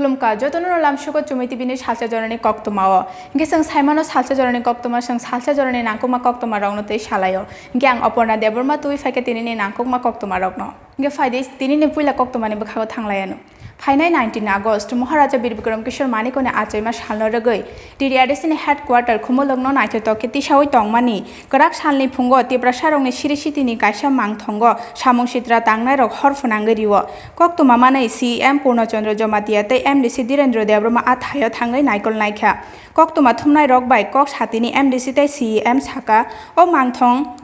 Lumka, Jotono Lamshuko Chumiti Bini Salsa Jorani Coctomao, Gisang Simano Salsa Jorani Coctoma, Sang Salsa Jorani Nankoma Coctoma Rognote Shalayo, Gang Opona Deborma to Fakatini Nankoma Coctoma Rogno. Gefidis, Tini Pula Coctomani Bacao Tanglayano. Finai 19 August, Maharaja Birbikram Kishore Manikone Achema Shalnoragoi, Diriadesini headquarter Kumologno Naitoki Tishawi Tongmani, Karak Shalni Pungo, Tibrasharong Shirishitini Kaisha Mang Tongo, Shamong Shitra Tangnaro Horfunangariwo, Coctomamana CM Purno Chandra Jomatiate, MDC Direndro Debroma Athaya Tangai Nikol Naika, Coctoma Tumnai Rock by Cox Hatini MDC CM Saka, O Mangtong.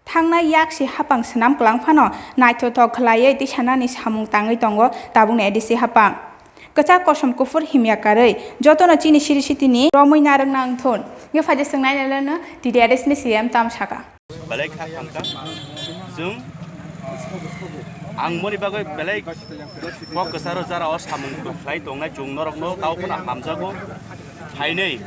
Tangnai yakshi hapang senam kelang fano naito to kelaye di sana ni samung tangai tongo tabung edisi hapang. Kecak kosom kufur himya karei joto no cini siri sitini romoi nareng nang thon. Nge faje sengnai nelena di dedes ni CM tam saka. Balai khangka zoom ang mori bagai balai kok kesaro jara os samung flight tongai jung norok no kau pun hamjago Hainei,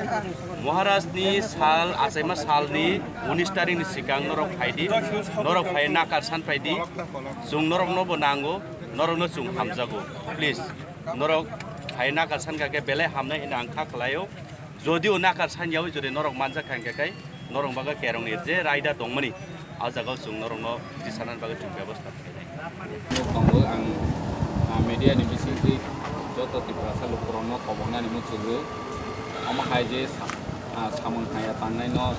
Maharashni Sal, Asema Salni, Unistari Sikang Norok Haidi, Norok Hainakar San Faidi, Zung Norok Nobo Nango, Norok no Zung Hamzago. Please, Norok Hainakar San Kake Bele Hamna in Anka Klayo, Zodio Nakar San Yawi to the Norok Manza Kankakai, Norok Baga Kerong is there, Rida Dongmani, Azago Zung Norok no, Tisanan Baga Chubabasta. Media University, Joto Tiprasa Lukrono, Kobona Nimutu. Oma kaje samung kaya tanai no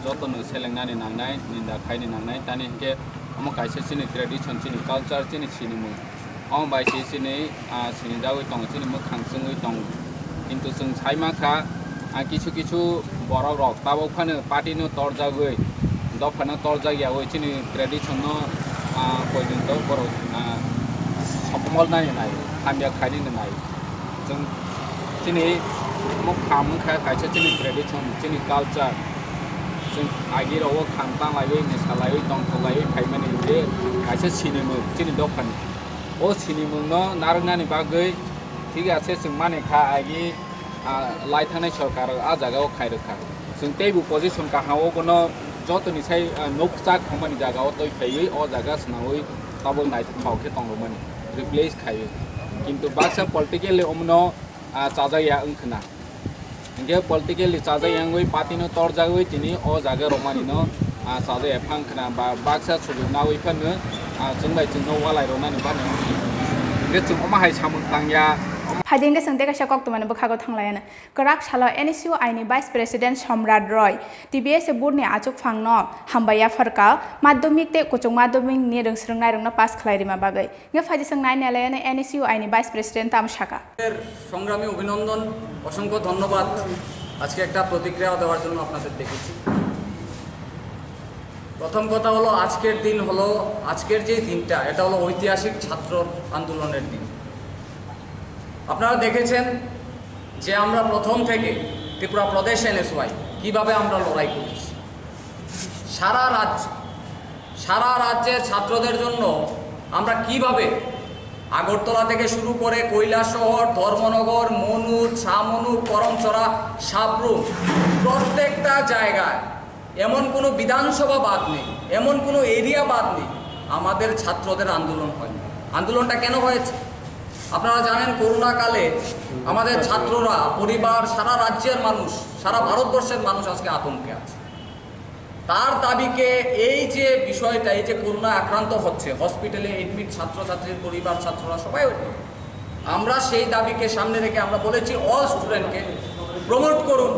joto no selengnani nangnai ninda kaini nangnai tani ke oma kaise sini tradition sini culture sini sini mu oma bai sini sini dawi tong sini mu khangsungui tong kintu sung saima kha kichu kichu boro rok tabo phane party no torjagoi do phane torjagya oi sini tradition no pojunto boro sopmol nai nai hamya khaini nai jung sini Mok kamu kai cini tradition, cini culture, cini agir awak kantang layu, misal layu, tongkol layu, kai mana ini, kai cini mu, cini dokan. Oh cini mu no, narungan ni bagai, tiga cini mana kai agi, laitanai sorkar, aja gak kai dekar. Cini tebu position kahau kono, joto ni saya noksak kemana jaga atau kai, oh jaga senawai, tabung naik kau ke tongkol mana, replace kai. Kintu bahasa politiknya omno, caza ya engkena. Inge politically caza yang wei party no tor jaga wei tini o jaga romani no caza ya phang kena ba baksa sudu na wei kan ne jungbai jungno walai rona ni ba ne inge jung oma hai samung tangya Hading ke sengte kasih kok teman berkago tanglayan. Kerak salah NSU ini Vice President Somrad Roy. TBS seburni acuk fangno hambaya farka maddomik te kucung maddomik ni reng sereng nai reng na pas khlai rima bagai. Nge faji seng nai nelayan NSU ini Vice President tam shaka. সংগ্রামী অভিনন্দন অসংখ্য ধন্যবাদ আজকে একটা প্রতিক্রিয়া দেওয়ার জন্য আপনাদের দেখেছি প্রথম কথা হলো আজকের দিন হলো আজকের যে দিনটা এটা হলো ঐতিহাসিক ছাত্র আন্দোলনের দিন আপনারা দেখেছেন যে আমরা প্রথম থেকে ত্রিপুরা প্রদেশ এনএসওয়াই কিভাবে আমরা লড়াই করেছি সারা রাজ্যের ছাত্রদের জন্য আমরা কিভাবে আগরতলা থেকে শুরু করে কৈলাসহর ধর্মনগর মনুর ছামনু করমচড়া সাবরুম প্রত্যেকটা জায়গায় এমন কোনো বিধানসভা বাদ নেই এমন কোনো এরিয়া বাদ নেই আমাদের ছাত্রদের আন্দোলন হয় আন্দোলনটা কেন হয়েছে আপনারা জানেন করোনা কালে আমাদের ছাত্ররা পরিবার সারা রাজ্যের মানুষ সারা ভারতবর্ষের মানুষ আজকে আতঙ্কে আছে তার দাবিকে এই যে বিষয়টা এই যে করোনা আক্রান্ত হচ্ছে হসপিটালে এডমিট ছাত্রছাত্রীর পরিবার ছাত্ররা সবাই আমরা সেই দাবিকে সামনে রেখে আমরা বলেছি অল স্টুডেন্টকে প্রমোট করুন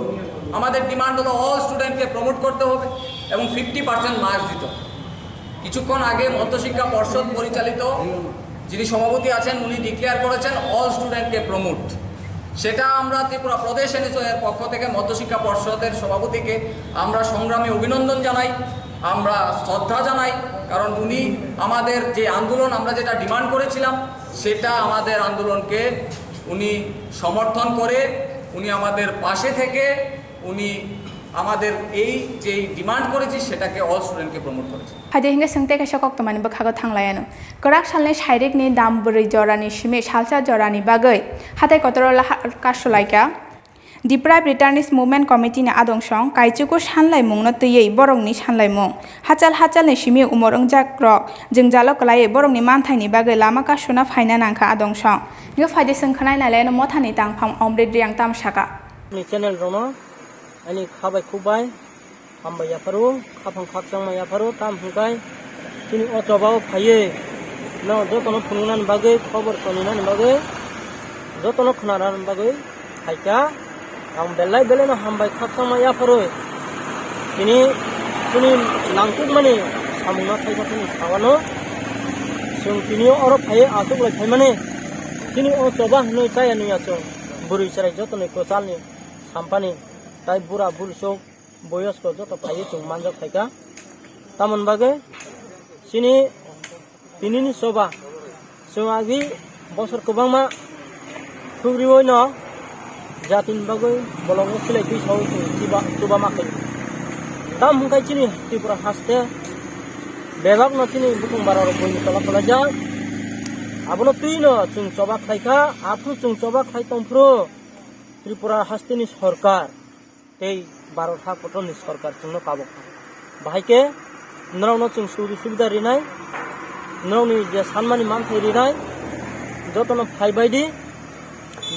আমাদের ডিমান্ড হলো অল স্টুডেন্টকে প্রমোট করতে হবে এবং 50% মার্কস দিতে হবে কিছুক্ষণ আগে মধ্যশিক্ষা পর্ষদ পরিচালিত যিনি সভাপতি আছেন উনি ডিক্লেয়ার করেছেন অল স্টুডেন্টকে প্রমোট সেটা আমরা ত্রিপুরা প্রদেশ এনএসওয়ের পক্ষ থেকে মধ্যশিক্ষা পর্ষদের সভাপতিকে আমরা সংগ্রামী অভিনন্দন জানাই আমরা শ্রদ্ধা জানাই কারণ উনি আমাদের যে আন্দোলন আমরা যেটা ডিমান্ড করেছিলাম সেটা আমাদের আন্দোলনকে উনি সমর্থন করে উনি আমাদের পাশে থেকে উনি আমাদের এই যে ডিমান্ড করেছি সেটাকে অল স্টুডেন্টকে প্রমোট করেছে Hading ke sengte kasih kok teman berkago tanglayan. Kerak salne shairik ni dam beri jorani shime salsa jorani bagai. Hatai kotor lah kasulaika. Deprived Returnist Movement Committee ni adong song kaichuko sanlai mung no tiyei borong ni sanlai mung hachal ni simi umorong jak rok jengjalo kalai borong ni manthai ni bagai lama ka suna phaina nangkha adong song nge phaide sengkhanai nalai no mothani tangpham omre driang tam saka ni channel rono ani khabai khubai hambai yaparu khapang khapsang ma yaparu tam hukai chini otobao phaye no jotono phungunan bagai khobor koninan bagai jotono khnaran bagai khaika ang belai no hambai khapsang ma yaparu chini nangkuk mani samungna thaika chini sawano sung chini oro phaye asuk lai thaimani chini otoba noi chaya ni aso buri sarai jotono kosalni sampani tai bura bulsok boyosko joto phaye chung manjak thaika tamon bagai sini tinini soba sungagi bosor kobangma thugriwoi no jatin bagai bolongo silai tui sawi tuba makai tam hungkai chini tripura haste bebak no chini butung bararo boi tola ja abono tui no chung soba khaika apru chung soba khai tongpro tripura haste ni sarkar tei barotha koton ni sarkar chungno kabok bahaike nrauno chung subidah rinai nrauni je sanmani manthai rinai jotono phaibaidi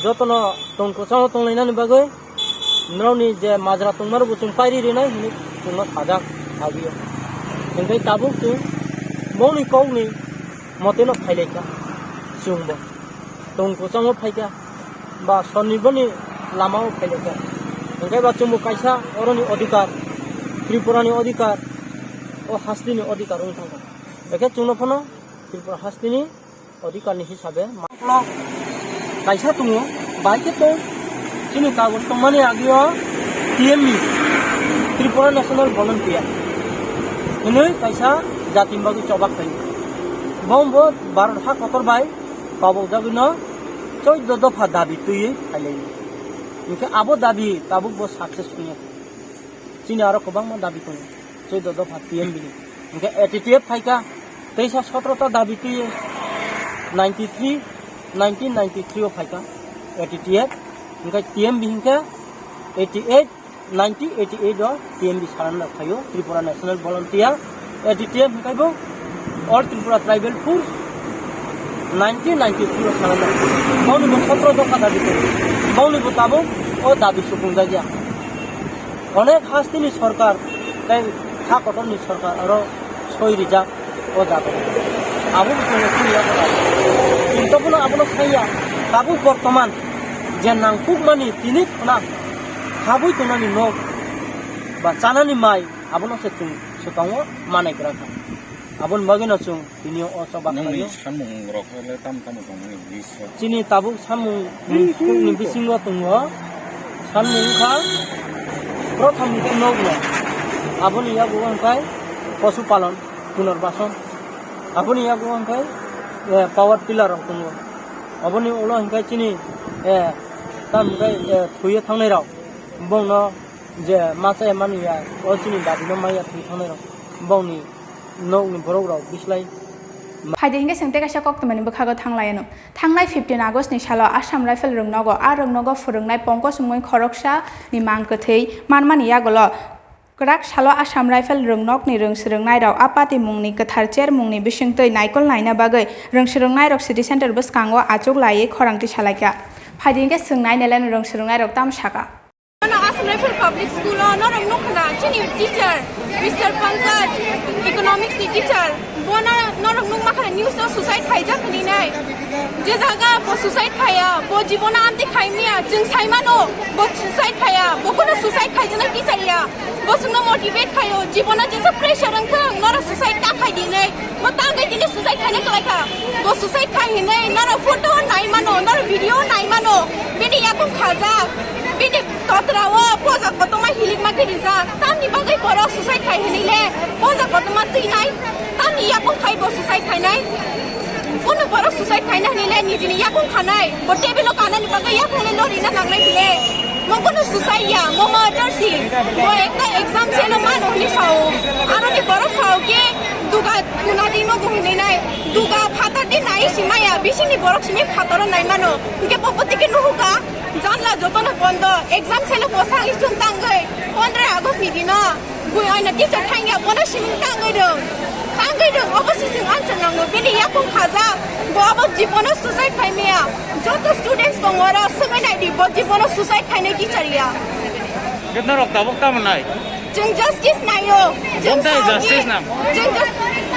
jotono tongkochang tonglainani bagai nrauni je majra tongmaru chung pairi rinai hini chungno sajak abiyo engkai tabuk chung boni kauni moteno phailaika chungbo tongkochang phaika ba soniboni lamao phailaika engkai ba chungbo kaisa oroni adhikar tripurani adhikar o hastini adhikar ungthangka eke chungno phono tripura hastini adhikar ni hisabe maklok kaisa tungo baike to chini kagon tongmani agio TMB Tripura National Volunteer ini kaisa jatim bagi cobak thai bombo barat ha kotor bai pabok jagino 14 দফা দাবি তুই খাইলাই ইনকে আবো দাবি তাবুক বো successful চিনি আরো কবাংমা দাবি কই 14 দফা TMB ইনকে এটিটিএফ ফাইকা 17টা দাবি তুই 1993 ও ফাইকা এটিটিএফ ইনকে TMB ইনকে 88 ও TMB সারানা খাইও ত্রিপুরা ন্যাশনাল ভলান্টিয়ার এটিটিএফ ইনকাইবো অল ত্রিপুরা ট্রাইবাল ফোর্স 1993 ও সারানা বাউনি 17 দফা দাবি কই বাউনি তাবো ও দাবি সুকুংজা যা অনেক হাস্তিনি সরকার তাই খা কটননি সরকার আরো সই রিজা ও যাবে আবুল কোনো ক্রিয়া করা কিন্তু কোনো আবুল খাইয়া কাবু বর্তমান যে নাংকুক মানি তিনি না খাবুই তোনানি নক বা চানানি মাই আবুল সে চুং সুকাও মানাই করা আবুল বাগিনা চুং তিনি ও সবা খাইও সামুং রকলে তাম তংনি বিশ চিনি তাবু সামুং ni bisingo tungo সামুং খা প্রথম নগলো আপনি ইয়া গুয়াংকাই পশুপালন পুনর্বাসন আপনি ইয়া গুয়াংকাই পাওয়ার টিলার tungo আপনি ওলা হিংকাই চিনি তামকাই থুয়ে থাংনাই রাও বংনো যে মাছায় মানিয়া ও চিনি দাবিনো মাইয়া থুই থাংনাই রাও বংনি নগনি বরক রাও বিসলাই Phaide hingga sengte kaisa koktomani bokhago thanglayano thangnai 15 August ni salo Assam Rifle rungnogo rungnogo phurungnai Pongkos Mui Khoroksa ni mangkothei manmani yagolo krak salo Assam Rifle rungnok ni rungsrungnai rok apati mungni kathar chair mungni bisingtoi naikol naina bagai rungsrungnai rok city center boskango achuk lai khorangti salaika phaide hingga sengnai nelen rungsrungnai rok tam saka Assam Rifle Public School norong nukna chini teacher Mr. Pankaj economics ni teacher bona norong nuk makhana news no suicide khaija khani nai je jaga bo suicide khaya bo jibona amti khaimia jing saimano bo suicide khaya bo kono suicide khaijana teacher ya bo sungno motivate khayo jibona jesa pressure angkhang nora suicide ta khai dinai mo tangai dini suicide khaina kalaika bo suicide khai hinai nora photo nai mano nora video nai mano bini yakung khaja bini totrawa poza kotoma hilik ma kiriza tamni bagai boro suicide khai hinile poza kotoma tinai tamni yakung khai bo suicide khai nai kono boro suicide khai na hinile nijini yakung khanai bo tebelo kanani bagai yakung le lori na nangnai bile mo kono suicide ya mo murder si bo ekta exam selo mano ni sao aro ni boro sao ke duga kunadino go hinai duga খাতার দিন নাই সিমাইয়া বিশিনি বড় সিমি খাতার নাই মানো ইনকে পপতিকে নুহুকা জানলা যতন বন্ধ এক্সাম ছেলে বসা ইসুন তাঙ্গই 15 আগস্ট নি দিন বুই আইনা টিচার থাইয়া বনা সিমিং তাঙ্গই দং অবশ্যই সিং আনসার নাঙ্গো বিনি ইয়াকুং খাজা বব জীবন সুসাইড ফাইমিয়া যত স্টুডেন্টস দং ওরা সঙ্গে নাই দি জীবন সুসাইড ফাইনে টিচারিয়া Kita rok tabuk tamu nai. जों जस्टिस नायो जों Bukan justice nam. जों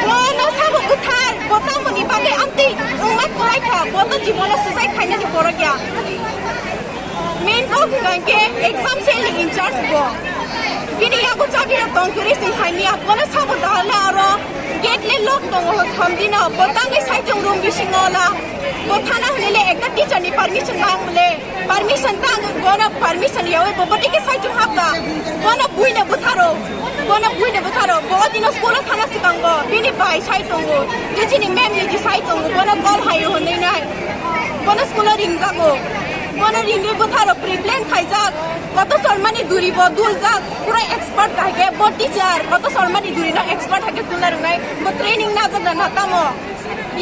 बनो साबो उथार बता मनि बागे आमति उमा कोलाइखा बतो जीवन सुसाइड खाइना नि बरग्या मेन को गंगे एग्जाम सेलिंग इंचार्ज बो बिनि यागो चागिरा दंकुरि सिं साइनिया बनो साबो दाले आरो गेट ले लक दङ हमदिना बतांगे साइजों रुम बिसिङला बथाना हनेले एकटा टीचर नि परमिशन मांगले परमिशन तांग बनो परमिशन यावे बबटिके साइजों हाबदा बनो बुइने बुथारो बदिनो स्कुल थाना सिकांगो बिनि बाय साइ दङ दिजिनि मेम नि साइ दङ बनो कल हायो हनै नाय बनो स्कुल रिंग जागो बनो रिंगे बुथारो प्रिप्लेन खाइजाक कत शर्मानि दुरिब दुलजाक पुरा एक्सपर्ट कागे ब टीचर कत शर्मानि दुरिना एक्सपर्ट हाके तुलार नाय ब ट्रेनिंग ना जादा नातामो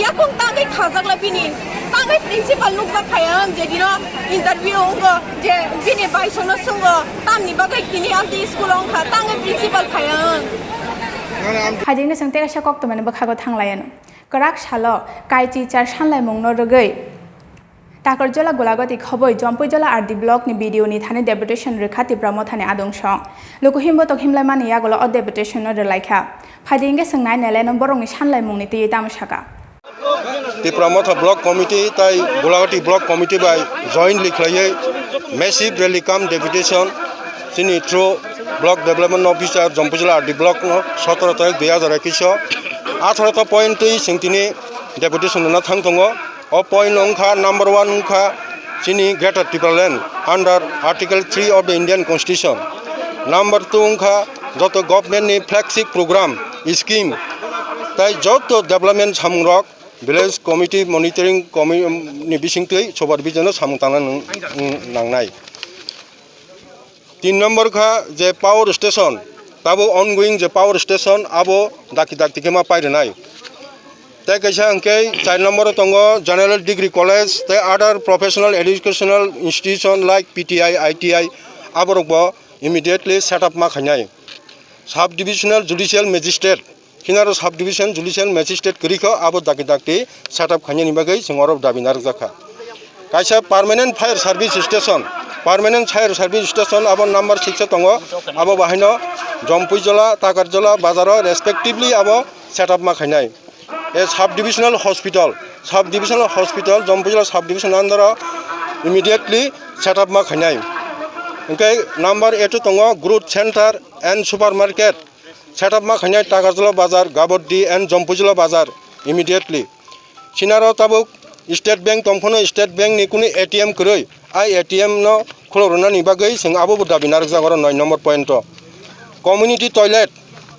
याकुं तांगै खाजाकला बिनि तांगै प्रिन्सिपाल नुकजा खायम जेदिनो इंटरव्यू अंगो जे बिनि बायसनो संगो तामनि बागै किनि आमति स्कुल अंखा तांगै प्रिन्सिपाल खायम हाजिंनो सोंते गासा कक्त माने बखागो थांलायन कराक सालो काइची चार सानलाय मंगनो रगै टाकरजला गोलागति खबै जम्पुजला आरडी ब्लक नि भिडियो नि थाने डेपुटेशन रेखाति ब्रह्म थाने आदंश लुकुहिमबो तखिमलाय माने यागलो अ डेपुटेशन न रलाइखा फाइदिंगे सोंनाय नेले न बरंनि सानलाय मंगनि ति तामसाका Tipramotha Block Committee tai Golagati Block Committee by jointly clay massive rally come deputation sini through Block Development Officer Jampujala RD Block no 17 tarik 2021 18 point 2 singtini deputation na thangtongo o point ongkha number 1 ongkha sini Greater Tipraland under Article 3 of the Indian Constitution number 2 ongkha joto government ni flagship program scheme tai joto development samrok Village Committee Monitoring Committee bisingtui supervision samtana nangnai 3 number kha je power station tabo ongoing je power station abo daki kema pairenai te kaisa angke 4 number tongo General Degree College te other professional educational institution like PTI ITI aborokbo immediately set up ma khanai sub divisional judicial magistrate Kinaro subdivision judicial magistrate keriko abo daki setup khanya ni bagai singorov dabinar zakha kaisa permanent fire service station abo number 6 tongo abo bahino Jompuijola Takarjola Bazaro respectively abo setup ma khainai a subdivisional hospital Jompuijola subdivision under immediately setup ma khainai okay number 8 tongo growth center and supermarket setup ma khainai Takarjola Bazar Gaboddi and Jompuijola Bazar immediately Sinaro tabuk State Bank tongphono State Bank ni kuni ATM kroi ai ATM no khulorona ni bagai sing abo dabinar jagoro 9 number point community toilet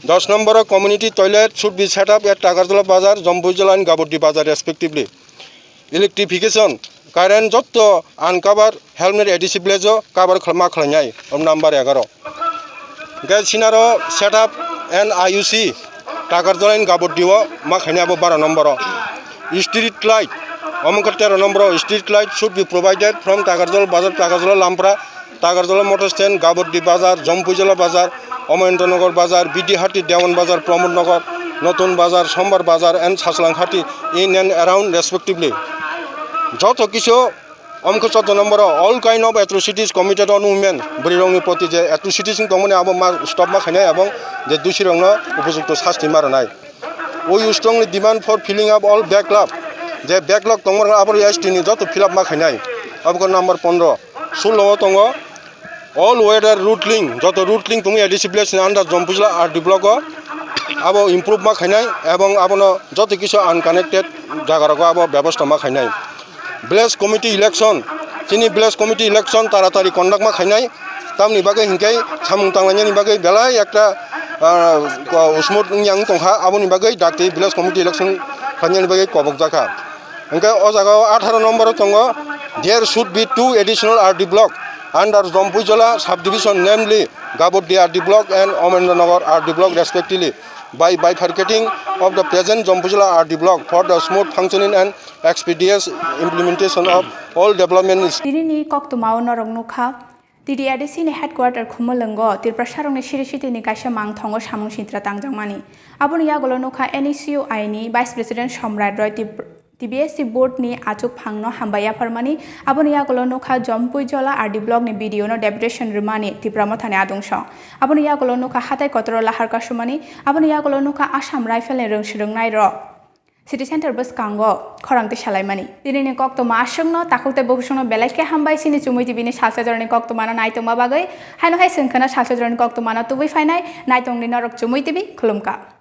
10 number community toilet should be set up at Takarjola Bazar Jompuijola and Gaboddi Bazar respectively electrification current jotto uncover helmet adhesive lejo cover khlama khlanyai number 11 gas sinaro set up and IUC Takarjola and Gaboddi ma khaina abo 12 number street light Omkar 13 number street light should be provided from Takarjola Bazar Takarjola Lampra Takarjola motor stand Gaboddi Bazar Jompuijola Bazar Omayendranagar Bazar Bidihati Dewan Bazar Pramod Nagar Notun Bazar Sombar Bazar and Saslangkhati in and around respectively joto kisu Omkar 14 number all kind of atrocities committed on women brirongni proti je atrocities tongmone abo ma stop ma khainai abong je dusirongno upojukto shasti maranai we strongly demand for filling up all backlog je backlog tongmor abo ST ni joto fill up ma khainai abo number 15 16 tongo all weather route link joto route link tumi discipline under Jompuijola RD block abo improve ma khainai ebong abono joto kisu unconnected jagarago abo byabostha ma khainai Village Committee election sini Village Committee election taratari conduct ma khainai tamni bagai hingkai samung tanglanya ni bagai belai ekta usmut yang tongha aboni bagai dakti Village Committee election khanya ni bagai kobok jaka hingkai o jaga 18 number tongo there should be 2 additional RD block under Jompuijola subdivision namely Gaboddi RD block and Omayendranagar RD block respectively by bifurcating of the present Zompujula RD block for the smooth functioning and expeditious implementation of all development. Tirini Koktuma Norong Nuka. TDRDC ni headquarter Khumalungo, Tirprasharong ni Shirishiti ni Kaisha Mang Tongo Shamung Sintra Tangjangmani. Abun Yagolonuka NECU Aini, Vice President Shomrad Roy TBSC board ni Achuk Pangno Hambaya Parmani, Abun Yagolonuka Jompujola RD blog ni video no deputation Rumani, Tipramothane Adungsho. Abun Yagolonuka Hatai Kotorola Harkashumani, Abun Yagolonuka Asham Rifle and Rungshirung Nairo. City Center bus kango khorang te shalai dini koktoma asungno takukte bohusono belake hambai sini chumui tibini salsa jorani koktomana naitongma bagai haino hai sengkhana salsa jorani koktomana tubui fainai naitong ni norok chumui tibi khulumka.